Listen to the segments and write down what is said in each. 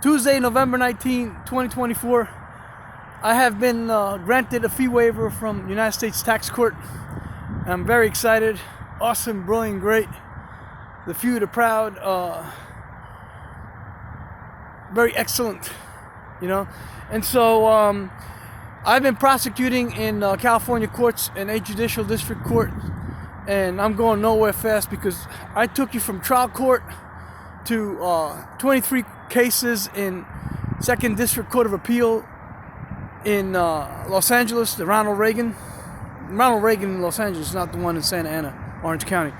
Tuesday, November 19, 2024. I have been granted a fee waiver from United States Tax Court. I'm very excited. Awesome, brilliant, great. The few, the proud. Very excellent, you know. And so I've been prosecuting in California courts and a judicial district court, and I'm going nowhere fast because I took you from trial court to 23 cases in Second District Court of Appeal in Los Angeles, the Ronald Reagan in Los Angeles, not the one in Santa Ana, Orange County.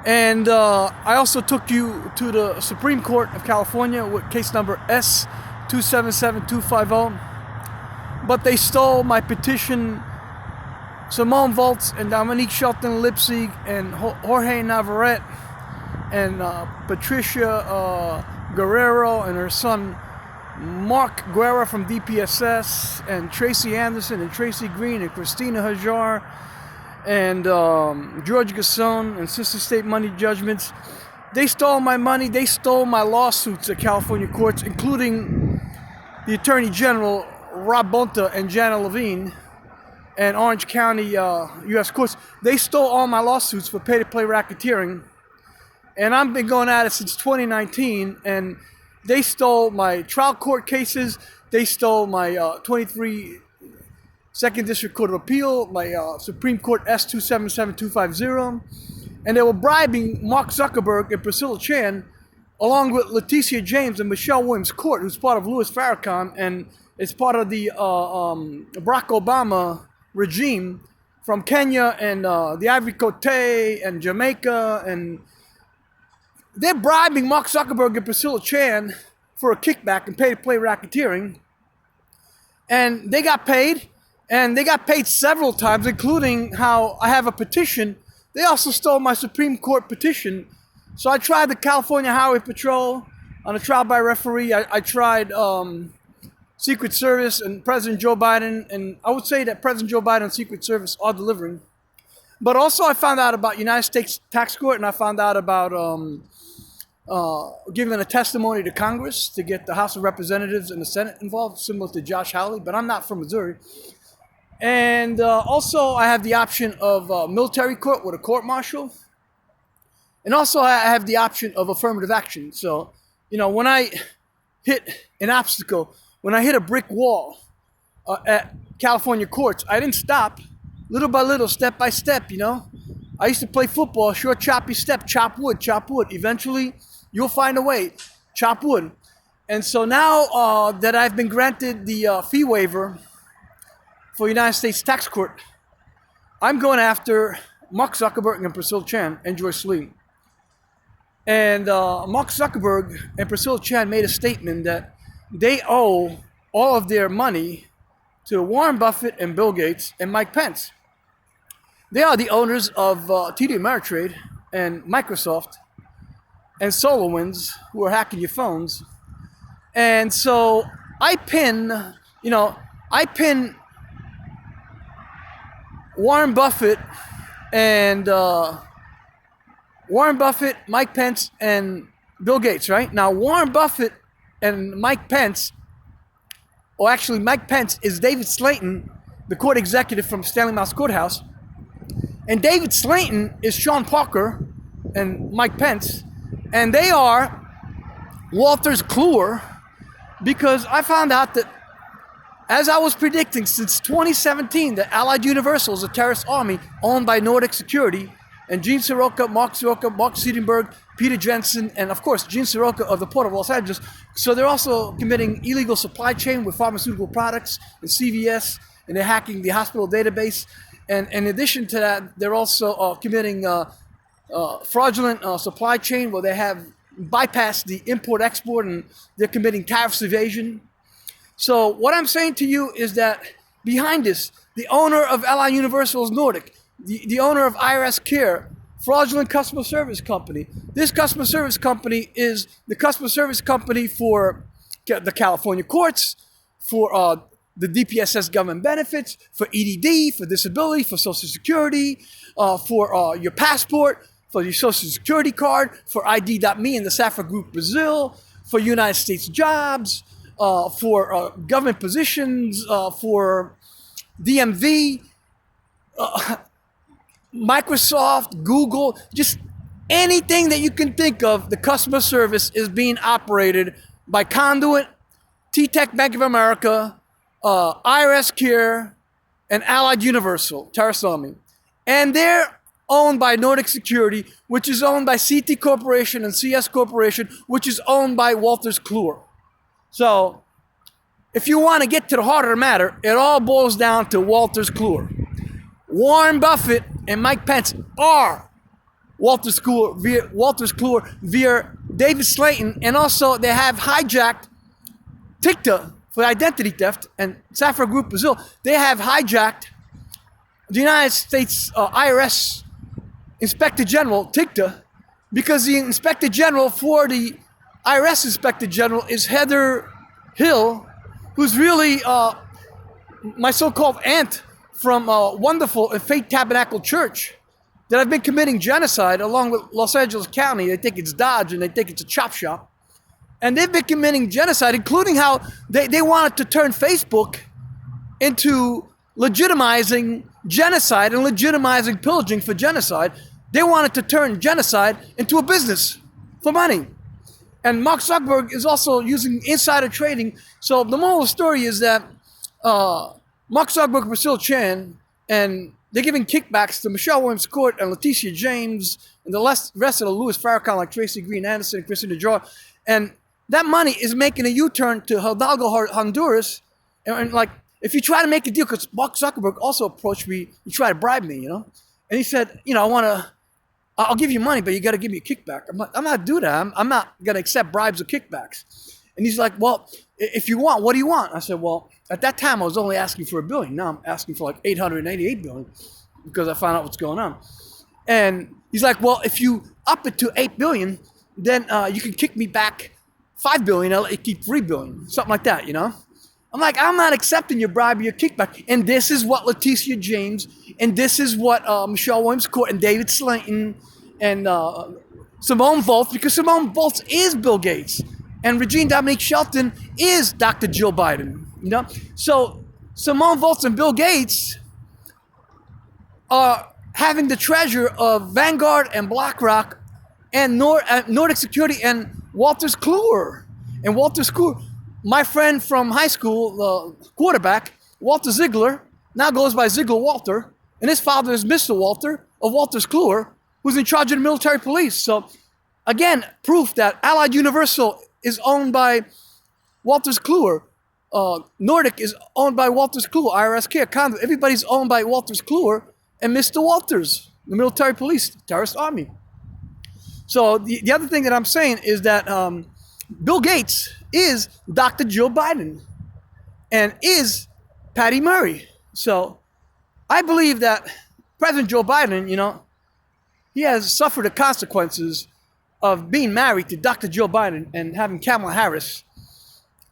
And I also took you to the Supreme Court of California with case number S277250. But they stole my petition. Simone Volz and Dominique Shelton-Lipsig and Jorge Navarrete and Patricia Guerrero and her son Mark Guerra from DPSS and Tracy Anderson and Tracy Green and Christina Hajar and George Gasson and Sister State money judgments. They stole my money. They stole my lawsuits at California courts, including the Attorney General Rob Bonta and Jana Levine and Orange County U.S. courts. They stole all my lawsuits for pay-to-play racketeering. And I've been going at it since 2019, and they stole my trial court cases. They stole my 23 Second District Court of Appeal, my Supreme Court S277250, and they were bribing Mark Zuckerberg and Priscilla Chan, along with Leticia James and Michelle Williams Court, who's part of Louis Farrakhan, and it's part of the Barack Obama regime from Kenya and the Ivory Coast and Jamaica, and they're bribing Mark Zuckerberg and Priscilla Chan for a kickback and pay-to-play racketeering. And they got paid, and they got paid several times, including how I have a petition. They also stole my Supreme Court petition. So I tried the California Highway Patrol on a trial by referee. I tried Secret Service and President Joe Biden, and I would say that President Joe Biden and Secret Service are delivering. But also I found out about United States Tax Court, and I found out about giving a testimony to Congress to get the House of Representatives and the Senate involved, similar to Josh Hawley, but I'm not from Missouri. And also I have the option of military court with a court-martial. And also I have the option of affirmative action. So, you know, when I hit an obstacle, when I hit a brick wall at California courts, I didn't stop. Little by little, step by step, you know. I used to play football, short, choppy step, chop wood, chop wood. Eventually, you'll find a way, chop wood. And so now that I've been granted the fee waiver for United States Tax Court, I'm going after Mark Zuckerberg and Priscilla Chan and Joyce Lee. And Mark Zuckerberg and Priscilla Chan made a statement that they owe all of their money to Warren Buffett and Bill Gates and Mike Pence. They are the owners of TD Ameritrade and Microsoft and SolarWinds, who are hacking your phones. And so I pin Warren Buffett and Mike Pence and Bill Gates, right? Now Warren Buffett and Mike Pence, or actually Mike Pence is David Slayton, the court executive from Stanley Mouse Courthouse. And David Slayton is Sean Parker and Mike Pence. And they are Walter's Kluwer, because I found out that, as I was predicting since 2017, that Allied Universal is a terrorist army owned by Nordic Security, and Gene Soroka, Mark Siedenberg, Peter Jensen, and of course Gene Soroka of the Port of Los Angeles. So they're also committing illegal supply chain with pharmaceutical products and CVS, and they're hacking the hospital database. And in addition to that, they're also committing fraudulent supply chain where they have bypassed the import-export, and they're committing tariffs evasion. So what I'm saying to you is that behind this, the owner of Allied Universal is Nordic. The owner of IRS Care, fraudulent customer service company. This customer service company is the customer service company for the California courts, for the DPSS government benefits, for EDD, for disability, for Social Security, for your passport, for your Social Security card, for ID.me in the Safra Group Brazil, for United States jobs, for government positions, for DMV, Microsoft, Google, just anything that you can think of, the customer service is being operated by Conduit, T-Tech Bank of America, IRS Care, and Allied Universal, Terrace Army. And they're owned by Nordic Security, which is owned by CT Corporation and CS Corporation, which is owned by Wolters Kluwer. So if you want to get to the heart of the matter, it all boils down to Wolters Kluwer. Warren Buffett and Mike Pence are Wolters Kluwer via David Slayton, and also they have hijacked TICTA for identity theft, and Safra Group Brazil, they have hijacked the United States IRS Inspector General, TICTA, because the Inspector General for the IRS Inspector General is Heather Hill, who's really my so-called aunt from wonderful Faith Tabernacle Church that have been committing genocide along with Los Angeles County. They think it's Dodge and they think it's a chop shop. And they've been committing genocide, including how they wanted to turn Facebook into legitimizing genocide and legitimizing pillaging for genocide. They wanted to turn genocide into a business for money. And Mark Zuckerberg is also using insider trading. So the moral of the story is that Mark Zuckerberg, Priscilla Chan, and they're giving kickbacks to Michelle Williams Court and Leticia James and the rest of the Louis Farrakhan, like Tracy Green Anderson and Christina George. And that money is making a U-turn to Hidalgo, Honduras. And like, if you try to make a deal, because Mark Zuckerberg also approached me, he tried to bribe me, you know? And he said, you know, I'll give you money, but you got to give me a kickback. I'm not doing that. I'm not going to accept bribes or kickbacks. And he's like, well, if you want, what do you want? I said, well, at that time, I was only asking for $1 billion. Now I'm asking for like $888 billion because I found out what's going on. And he's like, well, if you up it to $8 billion, then you can kick me back $5 billion. I'll let you keep $3 billion, something like that, you know? I'm like, I'm not accepting your bribe or your kickback. And this is what Leticia James, and this is what Michelle Williams Court and David Slayton and Simone Volz, because Simone Volz is Bill Gates, and Regine Dominique Shelton is Dr. Jill Biden, you know? So Simone Volz and Bill Gates are having the treasure of Vanguard and BlackRock and Nordic Security and Wolters Kluwer. And Wolters Kluwer, my friend from high school, the quarterback, Walter Ziegler, now goes by Ziegler Walter, and his father is Mr. Walter of Wolters Kluwer, who's in charge of the military police. So, again, proof that Allied Universal is owned by Wolters Kluwer. Nordic is owned by Wolters Kluwer, IRS Care, Conduit. Everybody's owned by Wolters Kluwer and Mr. Walters, the military police, terrorist army. So the other thing that I'm saying is that Bill Gates is Dr. Jill Biden and is Patty Murray. So I believe that President Joe Biden, you know, he has suffered the consequences of being married to Dr. Joe Biden and having Kamala Harris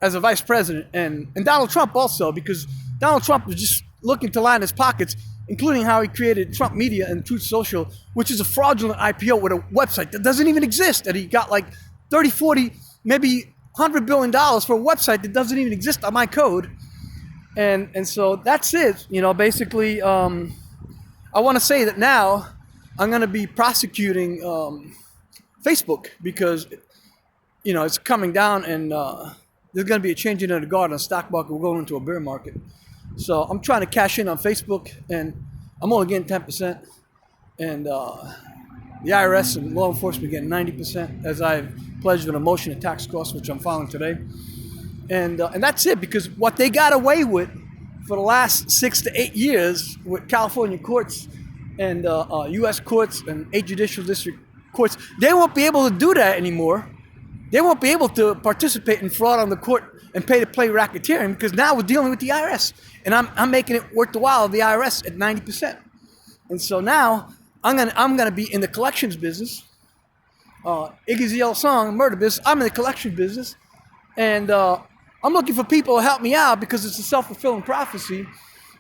as a vice president, and Donald Trump also, because Donald Trump was just looking to line his pockets, including how he created Trump Media and Truth Social, which is a fraudulent IPO with a website that doesn't even exist, that he got like 30, 40, maybe $100 billion for a website that doesn't even exist on my code. And so that's it. You know, basically, I want to say that now I'm going to be prosecuting Facebook because, you know, it's coming down and there's going to be a change in the guard on the stock market. We're going into a bear market. So I'm trying to cash in on Facebook, and I'm only getting 10%. And the IRS and law enforcement getting 90%, as I've pledged with a motion of tax costs, which I'm filing today. And that's it, because what they got away with for the last 6 to 8 years with California courts and U.S. courts and 8 judicial district courts, they won't be able to do that anymore. They won't be able to participate in fraud on the court and pay to play racketeering, because now we're dealing with the IRS, and I'm making it worth the while of the IRS at 90%. And so now I'm gonna be in the collections business. Iggy's Yellow Song, murder business. I'm in the collection business, and I'm looking for people to help me out because it's a self-fulfilling prophecy,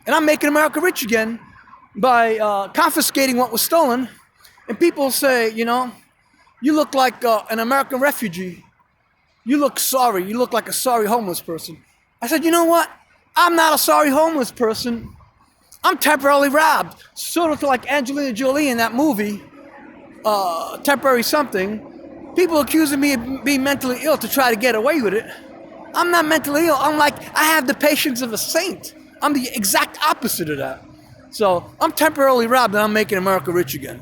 and I'm making America rich again by confiscating what was stolen. And people say, you know, you look like an American refugee. you look sorry. You look like a sorry homeless person. I said, you know what? I'm not a sorry homeless person. I'm temporarily robbed. Sort of like Angelina Jolie in that movie, Temporary Something. People accusing me of being mentally ill to try to get away with it. I'm not mentally ill. I'm like, I have the patience of a saint. I'm the exact opposite of that. So I'm temporarily robbed and I'm making America rich again.